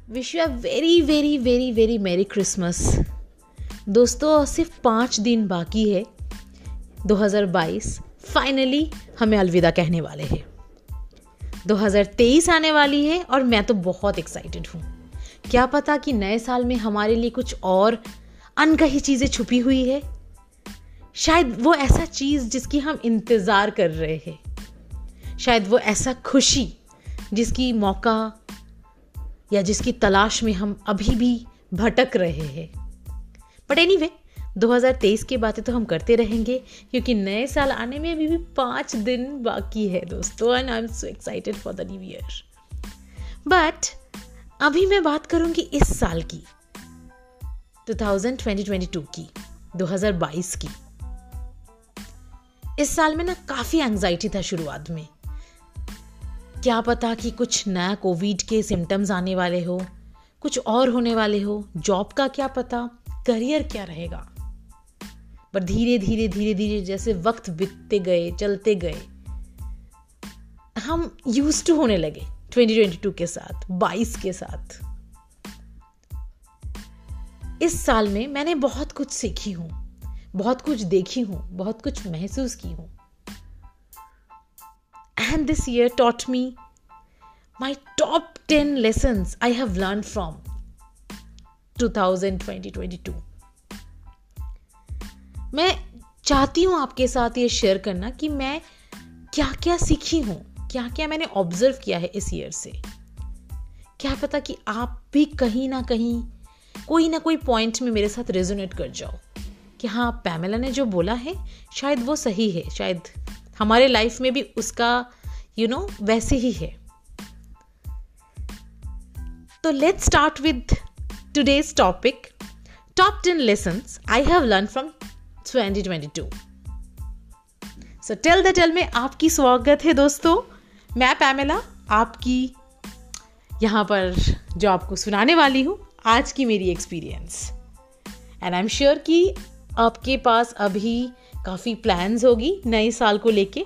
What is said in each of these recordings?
Wish you a very very very very merry Christmas. दोस्तों, सिर्फ 5 दिन बाकी है 2022 फाइनली हमें अलविदा कहने वाले हैं। 2023 आने वाली है और मैं तो बहुत एक्साइटेड हूँ। क्या पता कि नए साल में हमारे लिए कुछ और अनकही चीज़ें छुपी हुई है। शायद वो ऐसा चीज़ जिसकी हम इंतज़ार कर रहे हैं, शायद वो ऐसा खुशी जिसकी मौका या जिसकी तलाश में हम अभी भी भटक रहे हैं। बट एनीवे, 2023 की बातें तो हम करते रहेंगे क्योंकि नए साल आने में अभी भी 5 दिन बाकी है दोस्तों, and I am so excited for the new year. But अभी मैं बात करूंगी इस साल की, 2022 की, 2022 की। इस साल में ना काफी एंजाइटी था शुरुआत में। क्या पता कि कुछ नया कोविड के सिम्टम्स आने वाले हो, कुछ और होने वाले हो, जॉब का क्या पता, करियर क्या रहेगा। पर धीरे धीरे धीरे धीरे जैसे वक्त बीतते गए, चलते गए, हम यूज टू होने लगे 2022 के साथ, 22 के साथ। इस साल में मैंने बहुत कुछ सीखी हूं, बहुत कुछ देखी हूं, बहुत कुछ महसूस की हूं। And this year taught me my top 10 lessons I have learned from 2022. मैं चाहती हूँ आपके साथ ये शेयर करना कि मैं क्या क्या सीखी हूँ, क्या क्या मैंने ऑब्जर्व किया है इस ईयर से। क्या पता कि आप भी कहीं ना कहीं कोई ना कोई पॉइंट में मेरे साथ रेजोनेट कर जाओ कि हाँ, पैमेला ने जो बोला है शायद वो सही है, शायद हमारे लाइफ में भी उसका वैसे ही है। तो let's start with today's topic, top 10 lessons I have learn from 2022। So tell में आपकी स्वागत है दोस्तों। मैं पैमेला आपकी यहाँ पर जो आपको सुनाने वाली हूँ आज की मेरी experience. And I am sure कि आपके पास अभी काफ़ी प्लान्स होगी नए साल को लेके।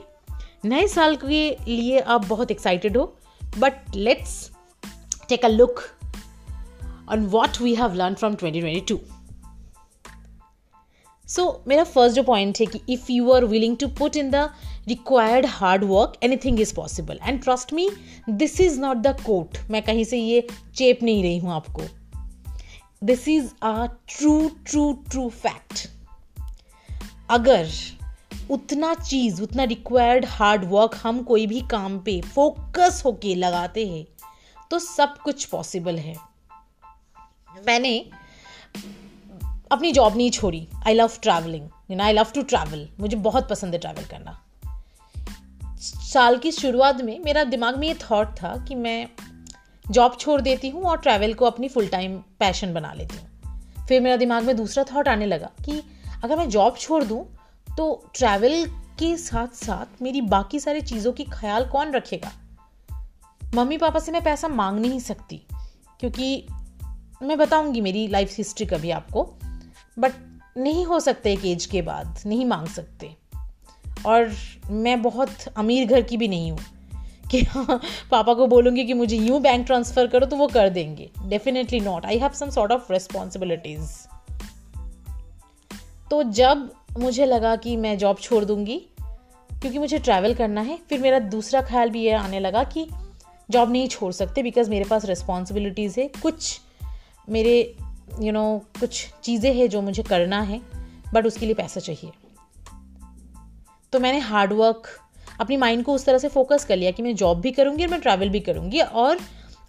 नए साल के लिए आप बहुत एक्साइटेड हो, but let's take a look on what we have learn from 2022। So मेरा फर्स्ट जो पॉइंट है कि if you are willing to put in the required hard work, anything is possible. And trust me, this is not the quote, मैं कहीं से ये चेप नहीं रही हूं आपको। This is a true true true fact. अगर उतना रिक्वायर्ड हार्ड वर्क हम कोई भी काम पे फोकस होके लगाते हैं तो सब कुछ पॉसिबल है। मैंने अपनी जॉब नहीं छोड़ी। I love travelling, I love to travel, मुझे बहुत पसंद है ट्रैवल करना। साल की शुरुआत में मेरा दिमाग में ये थॉट था कि मैं जॉब छोड़ देती हूँ और ट्रैवल को अपनी फुल टाइम पैशन बना लेती हूँ। फिर मेरा दिमाग में दूसरा थॉट आने लगा कि अगर मैं जॉब छोड़ दूँ तो ट्रैवल के साथ साथ मेरी बाकी सारी चीज़ों की ख्याल कौन रखेगा। मम्मी पापा से मैं पैसा मांग नहीं सकती, क्योंकि मैं बताऊंगी मेरी लाइफ हिस्ट्री कभी आपको, बट नहीं हो सकते एक एज के बाद, नहीं मांग सकते। और मैं बहुत अमीर घर की भी नहीं हूँ कि हाँ, पापा को बोलूँगी कि मुझे यूँ बैंक ट्रांसफ़र करो तो वो कर देंगे। Definitely not. I have some sort of responsibilities. तो जब मुझे लगा कि मैं जॉब छोड़ दूंगी क्योंकि मुझे ट्रैवल करना है, फिर मेरा दूसरा ख्याल भी ये आने लगा कि जॉब नहीं छोड़ सकते बिकॉज मेरे पास रिस्पॉन्सिबिलिटीज़ है, कुछ मेरे कुछ चीज़ें हैं जो मुझे करना है, बट उसके लिए पैसा चाहिए। तो मैंने हार्ड वर्क, अपनी माइंड को उस तरह से फोकस कर लिया कि मैं जॉब भी करूँगी और मैं ट्रैवल भी करूँगी। और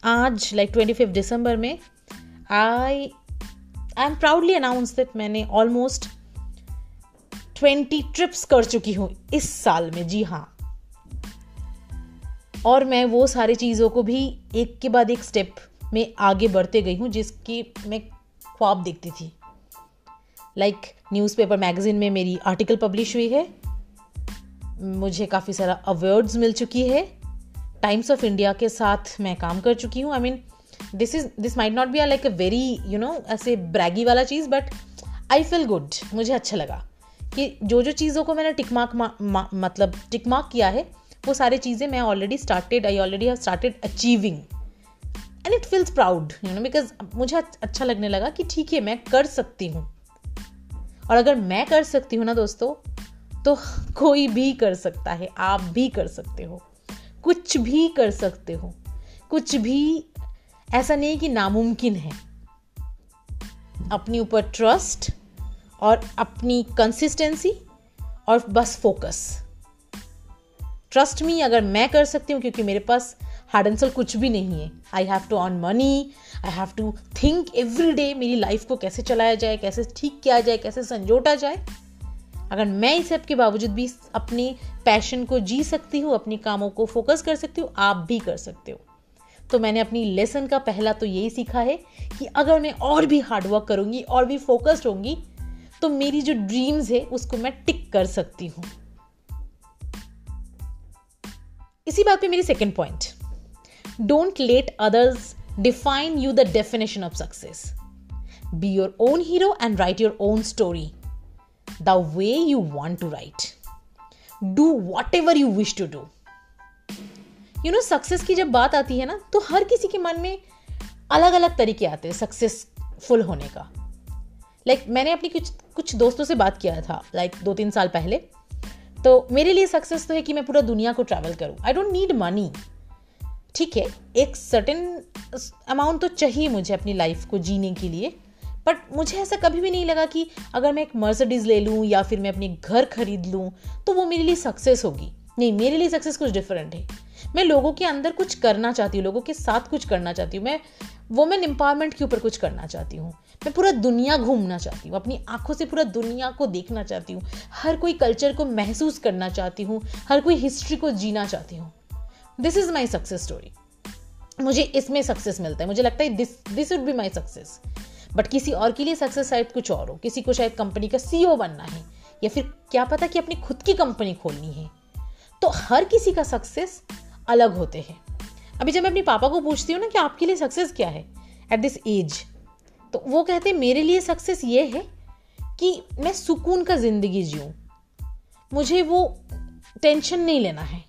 आज 25 दिसंबर में I am proudly announce that मैंने ऑलमोस्ट 20 ट्रिप्स कर चुकी हूँ इस साल में। जी हाँ। और मैं वो सारी चीज़ों को भी एक के बाद एक स्टेप में आगे बढ़ते गई हूँ जिसकी मैं ख्वाब देखती थी। लाइक न्यूज़पेपर मैगजीन में मेरी आर्टिकल पब्लिश हुई है, मुझे काफ़ी सारा अवार्ड्स मिल चुकी है, टाइम्स ऑफ इंडिया के साथ मैं काम कर चुकी हूँ। I mean this might not be like a very ऐसे ब्रैगी वाला चीज़, बट आई फील गुड। मुझे अच्छा लगा कि जो चीज़ों को मैंने टिक मार्क किया है वो सारी चीज़ें मैं already have started achieving. And it feels proud because मुझे अच्छा लगने लगा कि ठीक है, मैं कर सकती हूँ। और अगर मैं कर सकती हूँ ना दोस्तों, तो कोई भी कर सकता है, आप भी कर सकते हो, कुछ भी कर सकते हो। कुछ भी ऐसा नहीं कि नामुमकिन है। अपने ऊपर ट्रस्ट और अपनी कंसिस्टेंसी और बस फोकस। ट्रस्ट मी, अगर मैं कर सकती हूँ, क्योंकि मेरे पास हार्ड एंड सोल कुछ भी नहीं है। I have to earn money, I have to think every day मेरी लाइफ को कैसे चलाया जाए, कैसे ठीक किया जाए, कैसे संजोटा जाए। अगर मैं इस सब के बावजूद भी अपनी पैशन को जी सकती हूँ, अपने कामों को फोकस कर सकती हूँ, आप भी कर सकते हो। तो मैंने अपनी लेसन का पहला तो यही सीखा है कि अगर मैं और भी हार्डवर्क करूंगी और भी फोकस्ड होंगी, तो मेरी जो ड्रीम्स है उसको मैं टिक कर सकती हूँ। इसी बात पे मेरी second point, don't let others define you the definition of success. Be your own hero and write your own story the way you want to write. Do whatever you wish to do. Success की जब बात आती है ना, तो हर किसी के मन में अलग अलग तरीके आते हैं सक्सेसफुल होने का। मैंने अपनी कुछ दोस्तों से बात किया था 2-3 साल पहले। तो मेरे लिए सक्सेस तो है कि मैं पूरा दुनिया को ट्रैवल करूं। आई डोंट नीड मनी, ठीक है, एक सर्टेन अमाउंट तो चाहिए मुझे अपनी लाइफ को जीने के लिए, बट मुझे ऐसा कभी भी नहीं लगा कि अगर मैं एक मर्सिडीज ले लूं या फिर मैं अपनी घर खरीद लूं तो वो मेरे लिए सक्सेस होगी। नहीं, मेरे लिए सक्सेस कुछ डिफरेंट है। मैं लोगों के अंदर कुछ करना चाहती हूँ, लोगों के साथ कुछ करना चाहती हूँ, मैं वुमेन एम्पावरमेंट के ऊपर कुछ करना चाहती हूँ। मैं पूरा दुनिया घूमना चाहती हूँ, अपनी आंखों से पूरा दुनिया को देखना चाहती हूँ, हर कोई कल्चर को महसूस करना चाहती हूँ, हर कोई हिस्ट्री को जीना चाहती हूँ। This is my success story. मुझे इसमें सक्सेस मिलता है, मुझे लगता है this would be my success. But किसी और के लिए सक्सेस शायद कुछ और हो। किसी को शायद कंपनी का CEO बनना है, या फिर क्या पता कि अपनी खुद की कंपनी खोलनी है। तो हर किसी का सक्सेस अलग होते हैं। अभी जब मैं अपने पापा को पूछती हूँ ना कि आपके लिए सक्सेस क्या है एट दिस एज, तो वो कहते हैं मेरे लिए सक्सेस ये है कि मैं सुकून का जिंदगी जीऊं, मुझे वो टेंशन नहीं लेना है,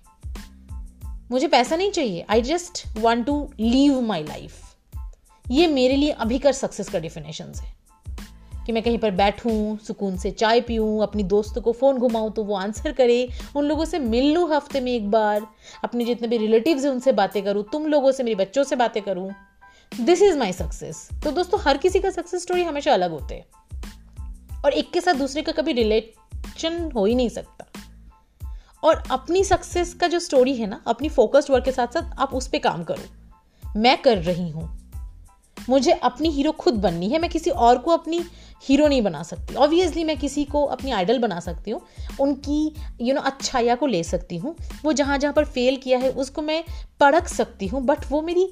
मुझे पैसा नहीं चाहिए, I just want to live my life. ये मेरे लिए अभी का सक्सेस का डेफिनेशन है कि मैं कहीं पर बैठूं, सुकून से चाय पीऊं, अपनी दोस्तों को फोन घुमाऊं तो वो आंसर करे, उन लोगों से मिल लूं हफ्ते में एक बार, अपने जितने भी रिलेटिव्स हैं उनसे बातें करूं, तुम लोगों से, मेरे बच्चों से बातें करूं। This is my success. तो दोस्तों, हर किसी का सक्सेस स्टोरी हमेशा अलग होते हैं और एक के साथ दूसरे का कभी रिलेशन हो ही नहीं सकता। और अपनी सक्सेस का जो स्टोरी है ना, अपनी फोकस्ड वर्क के साथ साथ आप उस पर काम करो। मैं कर रही हूं, मुझे अपनी हीरो खुद बननी है, मैं किसी और को अपनी हीरो नहीं बना सकती। ऑब्वियसली मैं किसी को अपनी आइडल बना सकती हूँ, उनकी अच्छाइयाँ को ले सकती हूँ, वो जहाँ जहाँ पर फेल किया है उसको मैं परख सकती हूँ, बट वो मेरी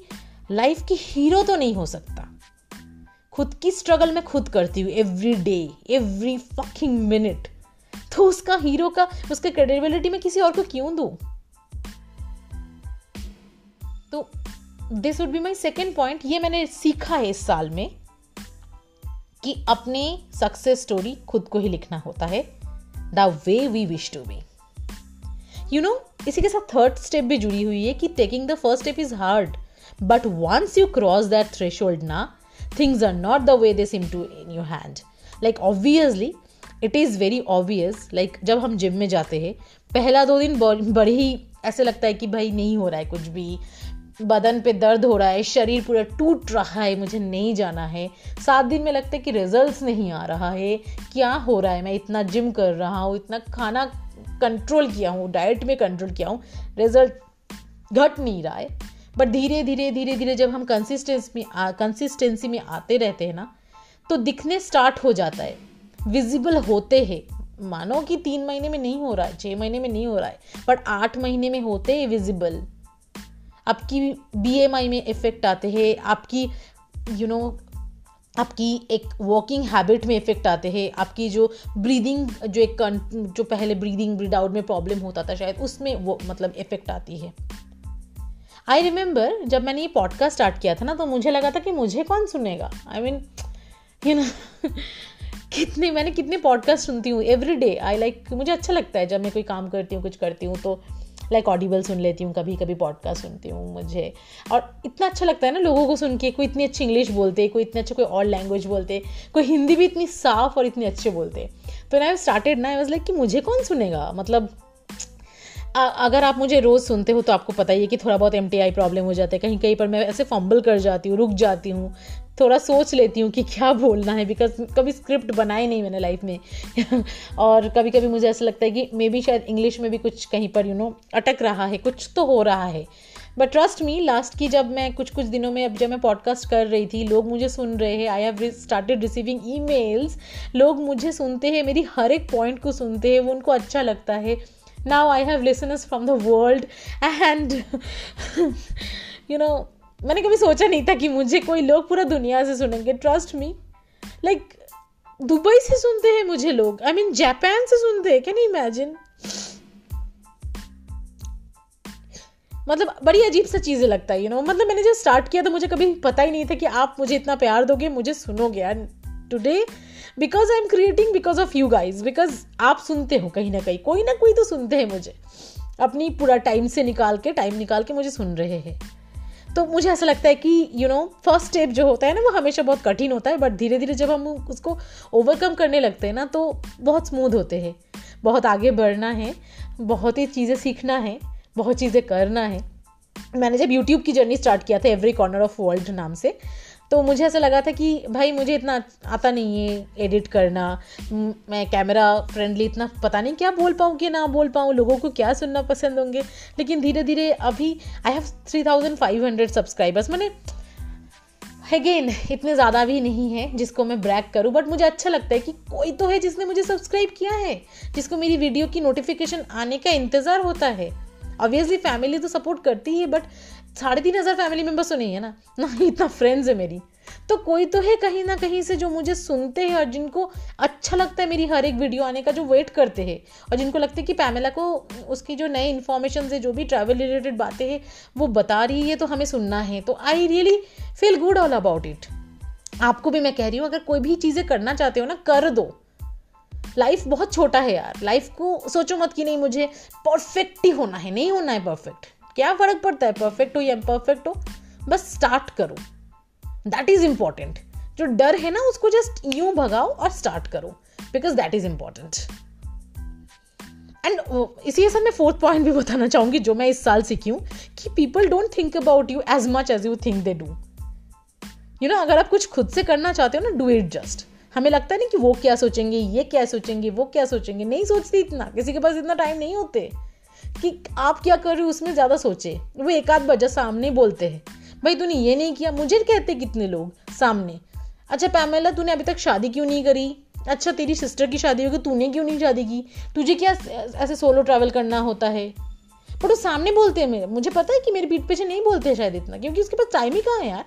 लाइफ की हीरो तो नहीं हो सकता। खुद की स्ट्रगल मैं खुद करती हूँ every day, every fucking minute. तो उसका हीरो का, उसका क्रेडिबिलिटी मैं किसी और को क्यों दूं? तो this would be my second point. ये मैंने सीखा है इस साल में कि अपने सक्सेस स्टोरी खुद को ही लिखना होता है, the way we wish to be. इसी के साथ थर्ड स्टेप भी जुड़ी हुई है कि taking the first step is hard, but once you cross that threshold ना, things are not the way they seem to in your hand. Obviously it is very obvious. जब हम जिम में जाते हैं, पहला 2 दिन बड़े ही ऐसे लगता है कि भाई नहीं हो रहा है कुछ भी, बदन पे दर्द हो रहा है, शरीर पूरा टूट रहा है, मुझे नहीं जाना है। 7 दिन में लगता है कि रिजल्ट्स नहीं आ रहा है, क्या हो रहा है, मैं इतना जिम कर रहा हूँ, इतना खाना कंट्रोल किया हूँ, डाइट में कंट्रोल किया हूँ, रिजल्ट घट नहीं रहा है। बट धीरे धीरे जब हम कंसिस्टेंसी में आते रहते हैं ना, तो दिखने स्टार्ट हो जाता है, विजिबल होते हैं। मानो कि 3 महीने में नहीं हो रहा है, 6 महीने में नहीं हो रहा है, बट 8 महीने में होते हैं विजिबल। आपकी BMI में इफेक्ट आते हैं, आपकी आपकी एक वॉकिंग हैबिट में इफेक्ट आते हैं, आपकी जो ब्रीदिंग, जो पहले ब्रीदिंग ब्रीद आउट में प्रॉब्लम होता था शायद, उसमें वो इफेक्ट आती है। आई रिमेंबर जब मैंने ये पॉडकास्ट स्टार्ट किया था ना, तो मुझे लगा था कि मुझे कौन सुनेगा। आई मीन कितने पॉडकास्ट सुनती हूँ एवरी डे। मुझे अच्छा लगता है जब मैं कोई काम करती हूँ, कुछ करती हूँ, तो लाइक ऑडिबल सुन लेती हूँ, कभी कभी पॉडकास्ट सुनती हूँ मुझे, और इतना अच्छा लगता है ना लोगों को सुन के, कोई इतनी अच्छी इंग्लिश बोलते, कोई इतने अच्छे कोई और लैंग्वेज बोलते, कोई हिंदी भी इतनी साफ और इतने अच्छे बोलते। तो ना आई स्टार्टेड ना, आई वाज लाइक कि मुझे कौन सुनेगा, मतलब अगर आप मुझे रोज़ सुनते हो तो आपको पता ही है कि थोड़ा बहुत MTI प्रॉब्लम हो जाता है, कहीं कहीं पर मैं ऐसे फंबल कर जाती हूँ, रुक जाती हूँ, थोड़ा सोच लेती हूँ कि क्या बोलना है, बिकॉज कभी स्क्रिप्ट बनाई नहीं मैंने लाइफ में और कभी कभी मुझे ऐसा लगता है कि मे बी शायद इंग्लिश में भी कुछ कहीं पर अटक रहा है, कुछ तो हो रहा है। बट ट्रस्ट मी, लास्ट की जब मैं कुछ दिनों में, अब जब मैं पॉडकास्ट कर रही थी, लोग मुझे सुन रहे हैं, I have started receiving emails, लोग मुझे सुनते हैं, मेरी हर एक पॉइंट को सुनते हैं, वो उनको अच्छा लगता है। Now I have listeners from the world and मैंने कभी सोचा नहीं था कि मुझे कोई लोग पूरा दुनिया से सुनेंगे। ट्रस्ट मी, लाइक दुबई से सुनते हैं मुझे लोग, आई मीन जापान से सुनते हैं, कैन यू इमेजिन। मतलब बड़ी अजीब सा चीज़ें लगता है मतलब मैंने जब स्टार्ट किया तो मुझे कभी पता ही नहीं था कि आप मुझे इतना प्यार दोगे, मुझे सुनोगे। And today because I am creating because of you guys, because आप सुनते हो कहीं ना कहीं, कोई ना कोई तो सुनते हैं मुझे, अपनी पूरा टाइम निकाल के मुझे सुन रहे हैं। तो मुझे ऐसा लगता है कि फर्स्ट स्टेप जो होता है ना, वो हमेशा बहुत कठिन होता है, बट धीरे धीरे जब हम उसको ओवरकम करने लगते हैं ना, तो बहुत स्मूथ होते हैं। बहुत आगे बढ़ना है, बहुत ही चीज़ें सीखना है, बहुत चीज़ें करना है। मैंने जब यूट्यूब की जर्नी स्टार्ट किया था एवरी कॉर्नर ऑफ वर्ल्ड नाम से, तो मुझे ऐसा लगा था कि भाई मुझे इतना आता नहीं है एडिट करना, मैं कैमरा फ्रेंडली इतना पता नहीं क्या बोल पाऊँ कि ना बोल पाऊँ, लोगों को क्या सुनना पसंद होंगे। लेकिन धीरे धीरे अभी आई हैव 3500 सब्सक्राइबर्स। मैंने अगेन इतने ज़्यादा भी नहीं है जिसको मैं ब्रैग करूँ, बट मुझे अच्छा लगता है कि कोई तो है जिसने मुझे सब्सक्राइब किया है, जिसको मेरी वीडियो की नोटिफिकेशन आने का इंतज़ार होता है। ऑब्वियसली फैमिली तो सपोर्ट करती है, बट 3500 फैमिली मेम्बर्स तो नहीं है ना ही इतना फ्रेंड्स है मेरी। तो कोई तो है कहीं ना कहीं से जो मुझे सुनते हैं और जिनको अच्छा लगता है मेरी हर एक वीडियो आने का, जो वेट करते हैं, और जिनको लगता है कि पैमेला को उसकी जो नए इन्फॉर्मेशन है, जो भी ट्रैवल रिलेटेड बातें हैं वो बता रही है, तो हमें सुनना है। तो I really feel good all about it. आपको भी मैं कह रही हूँ, अगर कोई भी चीज़ें करना चाहते हो ना, कर दो। लाइफ बहुत छोटा है यार, लाइफ को सोचो मत कि नहीं मुझे परफेक्ट ही होना है, नहीं होना है परफेक्ट, क्या फर्क पड़ता है परफेक्ट हो या इम्परफेक्ट हो, बस स्टार्ट करो, दैट इज इंपॉर्टेंट। जो डर है ना उसको जस्ट यूं भगाओ और स्टार्ट करो, because that is important. And इसी के साथ मैं 4th पॉइंट भी बताना चाहूंगी जो मैं इस साल सीखी हूँ, कि people don't think about you as much as you think they do. अगर आप कुछ खुद से करना चाहते हो ना, डू इट जस्ट। हमें लगता है नहीं कि वो क्या सोचेंगे, ये क्या सोचेंगे, वो क्या सोचेंगे, नहीं सोचते इतना, किसी के पास इतना टाइम नहीं होते कि आप क्या कर रहे हो उसमें ज़्यादा सोचे। वो एक आध वजह सामने बोलते हैं, भाई तूने ये नहीं किया, मुझे कहते कितने लोग सामने, अच्छा पैमेला तूने अभी तक शादी क्यों नहीं करी, अच्छा तेरी सिस्टर की शादी होगी, तूने क्यों नहीं शादी की, तुझे क्या ऐसे सोलो ट्रैवल करना होता है। बट वो सामने बोलते हैं मेरे, मुझे पता है कि मेरे पीठ पीछे नहीं बोलते हैं शायद इतना, क्योंकि उसके पास टाइम ही कहाँ है यार।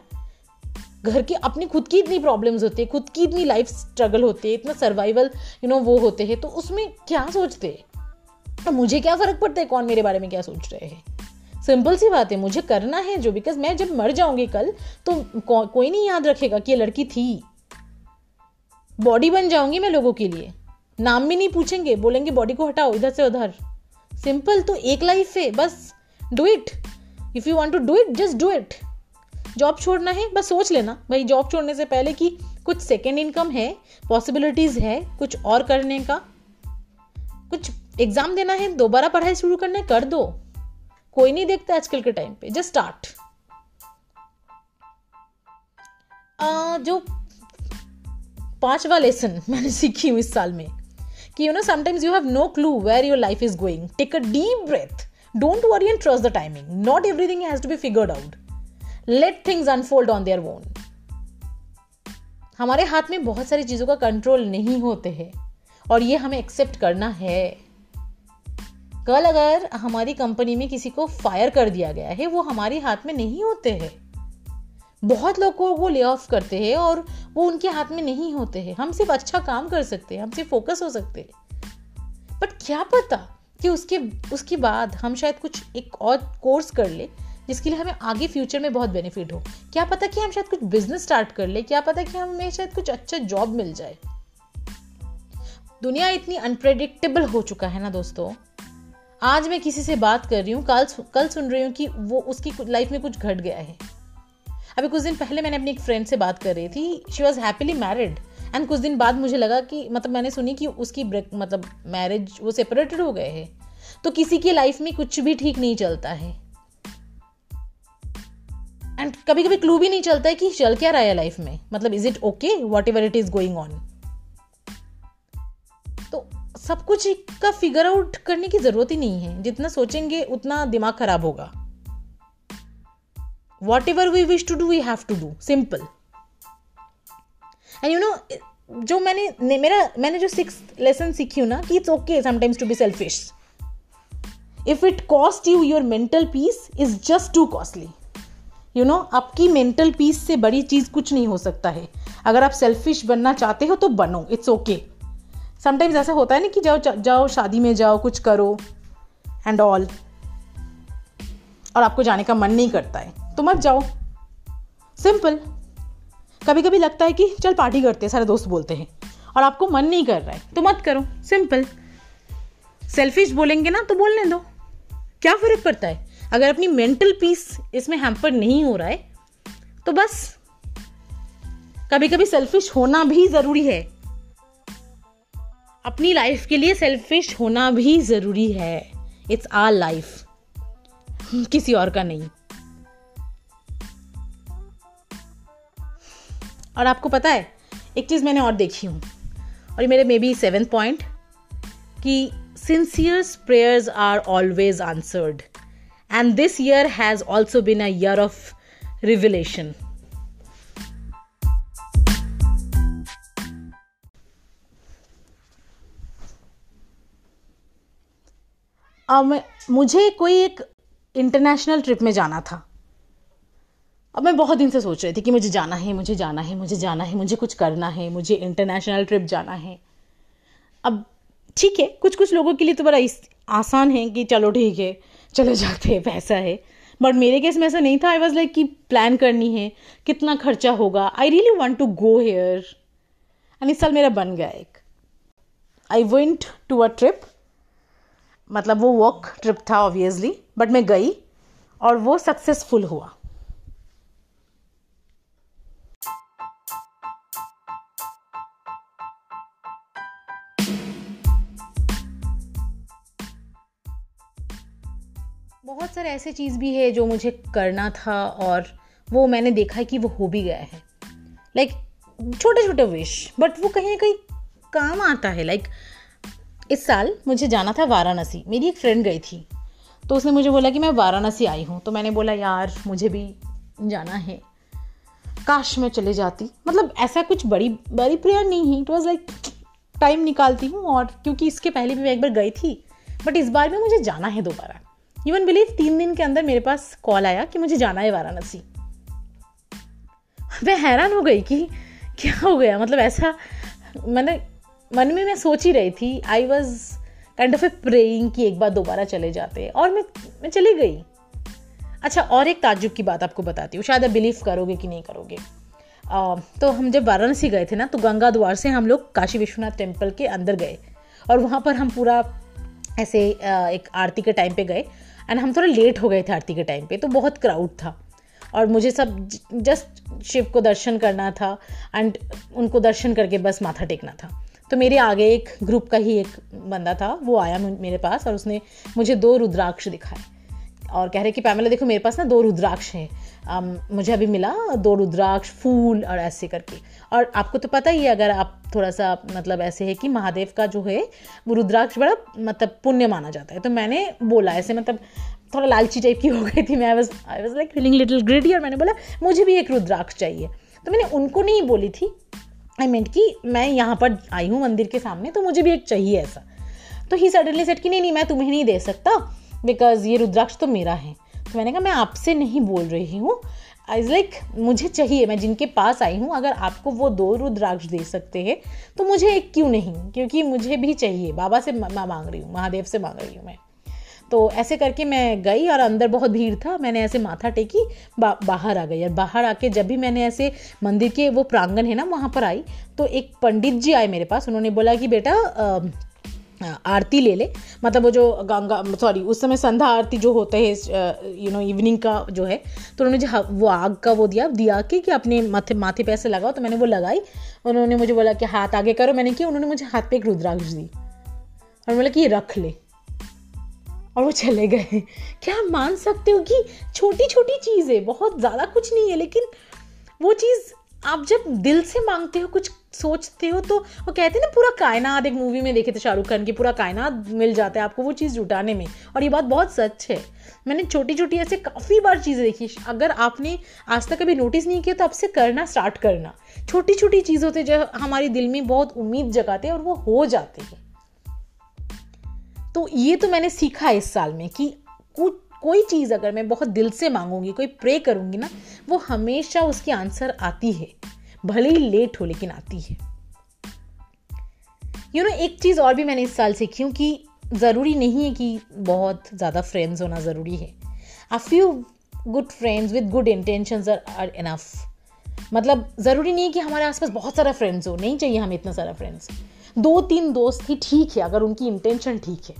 घर की अपनी खुद की इतनी प्रॉब्लम्स होती है, खुद की इतनी लाइफ स्ट्रगल होती है, इतना सर्वाइवल वो होते हैं, तो उसमें क्या सोचते हैं। मुझे क्या फर्क पड़ता है कौन मेरे बारे में क्या सोच रहे हैं। सिंपल सी बात है, मुझे करना है जो, बिकॉज मैं जब मर जाऊंगी कल तो कोई नहीं याद रखेगा कि ये लड़की थी। बॉडी बन जाऊंगी मैं लोगों के लिए, नाम भी नहीं पूछेंगे, बोलेंगे बॉडी को हटाओ इधर से उधर। सिंपल। तो एक लाइफ है, बस do it. If you want to do it, just do it. Job छोड़ना है, बस सोच लेना भाई जॉब छोड़ने से पहले कि कुछ सेकेंड इनकम है, पॉसिबिलिटीज है कुछ और करने का, कुछ एग्जाम देना है, दोबारा पढ़ाई शुरू करना है, कर दो, कोई नहीं देखता आजकल के टाइम पे, जस्ट स्टार्ट। जो 5वां लेसन मैंने सीखी हूँ इस साल में, कि sometimes you have no clue where your life is going, take a deep breath, don't worry and trust the timing, not everything has to be figured out, let things unfold on their own. हमारे हाथ में बहुत सारी चीजों का control नहीं होते हैं, और ये हमें एक्सेप्ट करना है। कल अगर हमारी कंपनी में किसी को फायर कर दिया गया है, वो हमारे हाथ में नहीं होते हैं। बहुत लोगों को ले ऑफ करते हैं और वो उनके हाथ में नहीं होते हैं। हम सिर्फ अच्छा काम कर सकते हैं, हम सिर्फ फोकस हो सकते हैं। बट क्या पता कि उसके बाद हम शायद कुछ एक और कोर्स कर ले जिसके लिए हमें आगे फ्यूचर में बहुत बेनिफिट हो। क्या पता कि हम शायद कुछ बिजनेस स्टार्ट कर ले, क्या पता कि हमें शायद कुछ अच्छा जॉब मिल जाए। दुनिया इतनी अनप्रेडिक्टेबल हो चुका है ना दोस्तों, आज मैं किसी से बात कर रही हूँ, कल सुन रही हूँ कि वो उसकी लाइफ में कुछ घट गया है। अभी कुछ दिन पहले मैंने अपनी एक फ्रेंड से बात कर रही थी, she was happily married, and कुछ दिन बाद मुझे लगा कि मैंने सुनी कि उसकी मैरिज वो सेपरेटेड हो गए हैं। तो किसी की लाइफ में कुछ भी ठीक नहीं चलता है, एंड कभी कभी क्लू भी नहीं चलता है कि चल क्या रहा है लाइफ में, is it okay what ever it is going on. तो सब कुछ का फिगर आउट करने की जरूरत ही नहीं है, जितना सोचेंगे उतना दिमाग खराब होगा। Whatever we wish to do, we have to do. Simple. And you know, जो मैंने जो 6th lesson सीखी हूँ ना, कि it's okay sometimes to be selfish. If it cost you your mental peace, is just too costly. You know, आपकी mental peace से बड़ी चीज कुछ नहीं हो सकता है। अगर आप selfish बनना चाहते हो तो बनो, it's okay. Sometimes ऐसा होता है ना कि जाओ शादी में जाओ, कुछ करो and all, और आपको जाने का मन नहीं करता है तो मत जाओ। सिंपल। कभी कभी लगता है कि चल पार्टी करते हैं, सारे दोस्त बोलते हैं, और आपको मन नहीं कर रहा है तो मत करो। सिंपल। सेल्फिश बोलेंगे ना तो बोलने दो, क्या फर्क पड़ता है। अगर अपनी मेंटल पीस इसमें हैम्पर नहीं हो रहा है तो बस कभी कभी सेल्फिश होना भी जरूरी है। अपनी लाइफ के लिए सेल्फिश होना भी जरूरी है। इट्स आवर लाइफ, किसी और का नहीं। और आपको पता है एक चीज मैंने और देखी हूं, और ये मेरे मे बी 7th पॉइंट, कि sincere prayers are always answered, and this year has also been a year of revelation. मुझे कोई एक इंटरनेशनल ट्रिप में जाना था। अब मैं बहुत दिन से सोच रही थी कि मुझे जाना है, मुझे कुछ करना है, मुझे इंटरनेशनल ट्रिप जाना है। अब ठीक है, कुछ लोगों के लिए तो बड़ा आसान है कि चलो ठीक है चले जाते हैं, पैसा है। बट मेरे केस में ऐसा नहीं था। आई वॉज लाइक कि प्लान करनी है, कितना खर्चा होगा, I really want to go here, and इस साल मेरा बन गया एक। I went to a trip, वो वर्क ट्रिप था ऑब्वियसली, बट मैं गई और वो सक्सेसफुल हुआ। बहुत सारे ऐसे चीज़ भी है जो मुझे करना था और वो मैंने देखा है कि वो हो भी गया है। लाइक छोटे छोटे विश, बट वो कहीं ना कहीं काम आता है। लाइक इस साल मुझे जाना था वाराणसी। मेरी एक फ्रेंड गई थी तो उसने मुझे बोला कि मैं वाराणसी आई हूँ, तो मैंने बोला यार मुझे भी जाना है, काश मैं चले जाती। ऐसा कुछ बड़ी प्रेयर नहीं है। इट वॉज लाइक टाइम निकालती हूँ, और क्योंकि इसके पहले भी मैं एक बार गई थी, बट इस बार में मुझे जाना है दोबारा। यू वोंट बिलीव, 3 दिन के अंदर मेरे पास कॉल आया कि मुझे जाना है वाराणसी। मैं हैरान हो गई कि क्या हो गया। ऐसा मन में मैं सोच ही रही थी। I was kind of A praying कि एक बार दोबारा चले जाते, और मैं चली गई। अच्छा, और एक ताज्जुब की बात आपको बताती हूँ, शायद आप बिलीव करोगे कि नहीं करोगे। तो हम जब वाराणसी गए थे ना, तो गंगा द्वार से हम लोग काशी विश्वनाथ टेम्पल के अंदर गए, और वहाँ पर हम पूरा ऐसे एक आरती के टाइम पे गए, एंड हम थोड़ा लेट हो गए थे आरती के टाइम पे, तो बहुत क्राउड था, और मुझे सब जस्ट शिव को दर्शन करना था, एंड उनको दर्शन करके बस माथा टेकना था। तो मेरे आगे एक ग्रुप का ही एक बंदा था, वो आया मेरे पास, और उसने मुझे 2 रुद्राक्ष दिखाए, और कह रहे कि पैमेला देखो मेरे पास ना 2 रुद्राक्ष हैं, मुझे अभी मिला 2 रुद्राक्ष, फूल और ऐसे करके। और आपको तो पता ही है, अगर आप थोड़ा सा ऐसे है कि महादेव का जो है वो रुद्राक्ष बड़ा पुण्य माना जाता है। तो मैंने बोला ऐसे, थोड़ा लालची टाइप की हो गई थी मैं, I was like feeling little ग्रेडी, और मैंने बोला मुझे भी एक रुद्राक्ष चाहिए। तो मैंने उनको नहीं बोली थी, आई मीन कि मैं यहाँ पर आई हूँ मंदिर के सामने, तो मुझे भी एक चाहिए ऐसा। तो ही सडनली सेड कि नहीं मैं तुम्हें नहीं दे सकता, बिकॉज ये रुद्राक्ष तो मेरा है। तो मैंने कहा मैं आपसे नहीं बोल रही हूँ, आई वाज लाइक मुझे चाहिए, मैं जिनके पास आई हूँ, अगर आपको वो 2 रुद्राक्ष दे सकते हैं तो मुझे एक क्यों नहीं, क्योंकि मुझे भी चाहिए। बाबा से मैं मांग रही हूँ, महादेव से मांग रही हूँ मैं। तो ऐसे करके मैं गई, और अंदर बहुत भीड़ था, मैंने ऐसे माथा टेकी, बाहर आ गई। और बाहर आके जब भी मैंने ऐसे मंदिर के वो प्रांगण है ना वहाँ पर आई, तो एक पंडित जी आए मेरे पास। उन्होंने बोला कि बेटा आरती ले ले, मतलब वो जो गंगा सॉरी उस समय संध्या आरती जो होता है इवनिंग का जो है, तो उन्होंने जो वो आग का वो दिया कि अपने माथे पे ऐसे लगाओ, तो मैंने वो लगाई। उन्होंने मुझे बोला कि हाथ आगे करो, मैंने किया, उन्होंने मुझे हाथ पे एक रुद्राक्ष दी और बोला कि ये रख ले, और वो चले गए। क्या आप मान सकते हो कि छोटी छोटी चीज़ है, बहुत ज़्यादा कुछ नहीं है, लेकिन वो चीज़ आप जब दिल से मांगते हो, कुछ सोचते हो, तो वो कहते हैं ना पूरा कायनात, एक मूवी में देखे थे शाहरुख खान की, पूरा कायनात मिल जाता है आपको वो चीज़ जुटाने में। और ये बात बहुत सच है। मैंने छोटी छोटी ऐसे काफ़ी बार चीज़ें देखी। अगर आपने आज तक कभी नोटिस नहीं किया तो आपसे करना स्टार्ट करना। छोटी छोटी चीज़ होती है जो हमारे दिल में बहुत उम्मीद जगाते हैं और वो हो जाते हैं। तो ये तो मैंने सीखा इस साल में कि कोई चीज़ अगर मैं बहुत दिल से मांगूंगी, कोई प्रे करूंगी ना, वो हमेशा उसकी आंसर आती है, भले ही लेट हो लेकिन आती है। एक चीज़ और भी मैंने इस साल सीखी हूँ कि ज़रूरी नहीं है कि बहुत ज़्यादा फ्रेंड्स होना ज़रूरी है। A few good friends with good intentions are enough. मतलब ज़रूरी नहीं है कि हमारे आसपास बहुत सारा फ्रेंड्स हो, नहीं चाहिए हमें इतना सारा फ्रेंड्स। 2-3 दोस्त ही ठीक है अगर उनकी इंटेंशन ठीक है,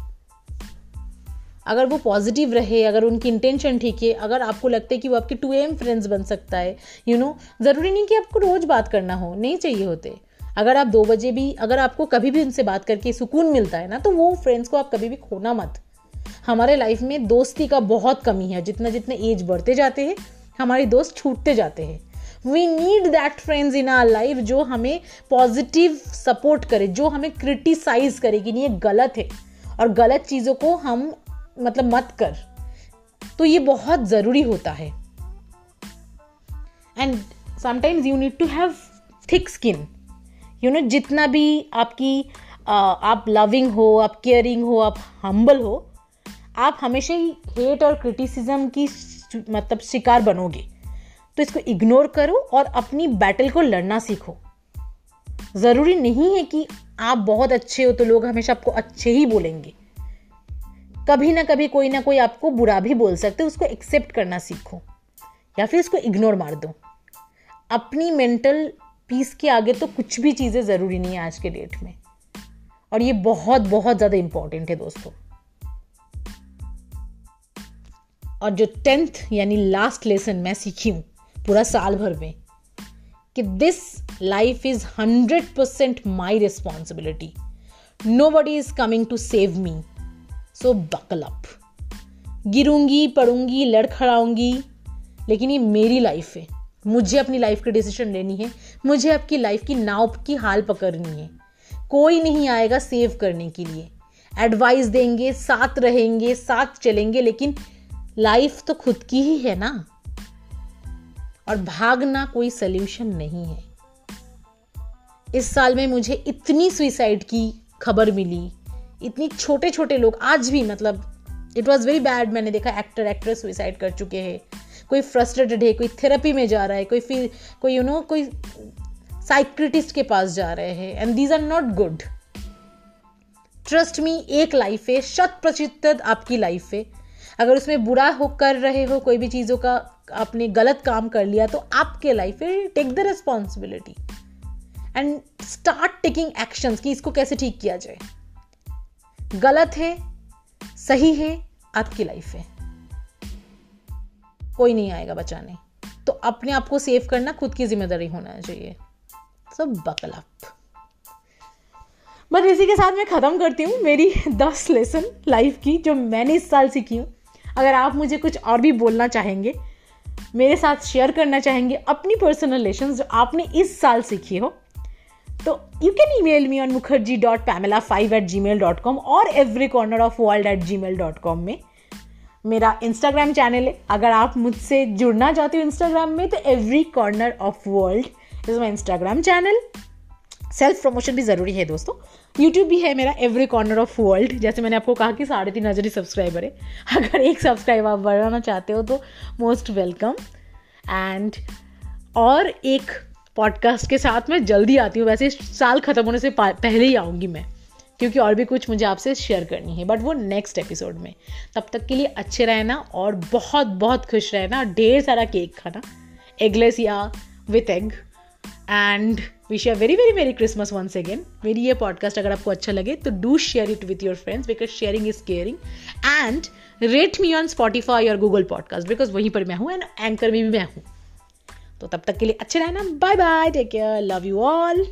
अगर वो पॉजिटिव रहे, अगर उनकी इंटेंशन ठीक है, अगर आपको लगता है कि वो आपके 2am फ्रेंड्स बन सकता है, ज़रूरी नहीं कि आपको रोज़ बात करना हो, नहीं चाहिए होते। अगर आप 2 बजे भी, अगर आपको कभी भी उनसे बात करके सुकून मिलता है ना, तो वो फ्रेंड्स को आप कभी भी खोना मत। हमारे लाइफ में दोस्ती का बहुत कमी है, जितना जितना एज बढ़ते जाते हैं हमारे दोस्त छूटते जाते हैं। We need that friends in our life जो हमें पॉजिटिव सपोर्ट करे, जो हमें क्रिटिसाइज करे कि नहीं ये गलत है और गलत चीज़ों को हम मत कर। तो ये बहुत ज़रूरी होता है। And sometimes you need to have thick skin. जितना भी आप लविंग हो, आप केयरिंग हो, आप हम्बल हो, आप हमेशा ही हेट और क्रिटिसिज्म की शिकार बनोगे। तो इसको इग्नोर करो और अपनी बैटल को लड़ना सीखो। ज़रूरी नहीं है कि आप बहुत अच्छे हो तो लोग हमेशा आपको अच्छे ही बोलेंगे। कभी ना कभी कोई ना कोई आपको बुरा भी बोल सकते है, उसको एक्सेप्ट करना सीखो या फिर इसको इग्नोर मार दो। अपनी मेंटल पीस के आगे तो कुछ भी चीज़ें ज़रूरी नहीं है आज के डेट में, और ये बहुत बहुत ज़्यादा इंपॉर्टेंट है दोस्तों। और जो 10th यानी लास्ट लेसन मैं सीखी हूँ पूरा साल भर में, कि this life is 100% my responsibility, nobody is coming to save me, so buckle up. गिरूंगी, पड़ूंगी, लड़खड़ाऊंगी, लेकिन ये मेरी लाइफ है, मुझे अपनी लाइफ की डिसीजन लेनी है, मुझे आपकी लाइफ की नाव की हाल पकड़नी है। कोई नहीं आएगा सेव करने के लिए, एडवाइस देंगे, साथ रहेंगे, साथ चलेंगे, लेकिन लाइफ तो खुद की ही है ना, और भागना कोई सल्यूशन नहीं है। इस साल में मुझे इतनी सुसाइड की खबर मिली, इतनी छोटे छोटे लोग आज भी, इट वॉज वेरी बैड। मैंने देखा एक्टर एक्ट्रेस सुसाइड कर चुके हैं, कोई फ्रस्ट्रेटेड है, कोई थेरेपी में जा रहा है, कोई साइक्रेटिस्ट के पास जा रहे हैं, and these are not good. Trust me, एक लाइफ है, 100% आपकी लाइफ है। अगर उसमें बुरा हो कर रहे हो, कोई भी चीज़ों का आपने गलत काम कर लिया, तो आपके लाइफ है, take the responsibility and start taking actions कि इसको कैसे ठीक किया जाए। गलत है, सही है, आपकी लाइफ है, कोई नहीं आएगा बचाने। तो अपने आप को सेव करना खुद की जिम्मेदारी होना चाहिए। सो बकल अप। बस इसी के साथ मैं ख़त्म करती हूँ मेरी 10 लेसन लाइफ की जो मैंने इस साल सीखी हूँ। अगर आप मुझे कुछ और भी बोलना चाहेंगे, मेरे साथ शेयर करना चाहेंगे अपनी पर्सनल लेसन्स जो आपने इस साल सीखी हो, तो you can email me on mukherjee.pamela5@gmail.com और everycornerofworld@gmail.com में। मेरा इंस्टाग्राम चैनल है, अगर आप मुझसे जुड़ना चाहते हो इंस्टाग्राम में, तो every corner of world is my Instagram channel. Self promotion भी ज़रूरी है दोस्तों। यूट्यूब भी है मेरा, एवरी कॉर्नर ऑफ वर्ल्ड। जैसे मैंने आपको कहा कि 3,500 सब्सक्राइबर है, अगर एक सब्सक्राइब आप बढ़ाना चाहते हो तो मोस्ट वेलकम। एंड और एक पॉडकास्ट के साथ मैं जल्दी आती हूँ, वैसे साल ख़त्म होने से पहले ही आऊँगी मैं, क्योंकि और भी कुछ मुझे आपसे शेयर करनी है, बट वो नेक्स्ट एपिसोड में। तब तक के लिए अच्छे रहना और बहुत बहुत खुश रहना, ढेर सारा केक खाना, एगलेस या with egg, and wish you very very very Christmas once again. मेरी ये पॉडकास्ट अगर आपको अच्छा लगे तो do share it with your friends because sharing is caring. And rate me on Spotify और गूगल पॉडकास्ट बिकॉज वहीं पर मैं हूँ एंड एंकर में भी मैं हूँ. तो तब तक के लिए अच्छे रहना. Bye bye. Take care. Love you all.